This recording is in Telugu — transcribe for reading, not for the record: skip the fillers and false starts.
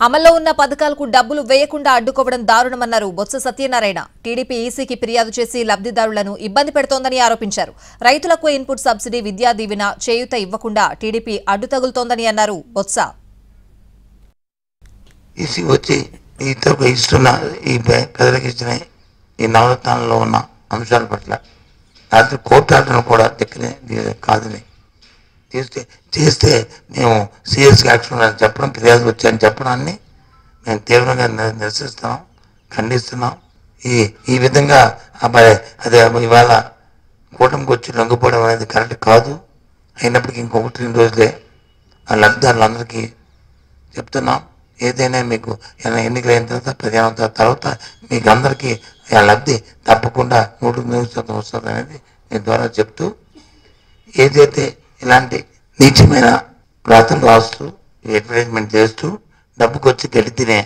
అమల్లో ఉన్న పథకాలకు డబ్బులు వేయకుండా అడ్డుకోవడం దారుణమన్నారు బొత్స సత్యనారాయణ. టీడీపీ ఈసీకి ఫిర్యాదు చేసి లబ్ధిదారులను ఇబ్బంది పెడుతోందని ఆరోపించారు. రైతులకు ఇన్పుట్ సబ్సిడీ, విద్యా దీవెన, చేయూత ఇవ్వకుండా టీడీపీ అడ్డు తగులుతోందని అన్నారు బొత్స. ఈసీ వచ్చి ఇస్తున్న ఈ ప్రజలకు ఇచ్చిన ఈ నవరత్నాలలో ఉన్న అంశాల పట్ల రాత్రి కోర్టు ఆర్డర్ను కూడా కాదని చేస్తే మేము సీరియస్గా యాక్షన్ అని చెప్పడం, ఫిర్యాదు వచ్చాయని చెప్పడాన్ని మేము తీవ్రంగా నిరసిస్తున్నాం, ఖండిస్తున్నాం. ఈ విధంగా అదే ఇవాళ కూటమికి వచ్చి లొంగిపోవడం అనేది కరెక్ట్ కాదు. అయినప్పటికీ ఇంకొకటి 2 రోజులే ఆ లబ్ధిదారులందరికీ చెప్తున్నాం. ఏదైనా మీకు ఎన్నికలు అయిన తర్వాత, ప్రధాన తర్వాత మీకు అందరికీ ఆ లబ్ధి తప్పకుండా 100% వస్తుంది అనేది మీ ద్వారా చెప్తూ, ఏదైతే ఇలాంటి నీచమైన రాతలు రాస్తూ అడ్వర్టైజ్మెంట్ చేస్తూ డబ్బుకొచ్చి గడి తినే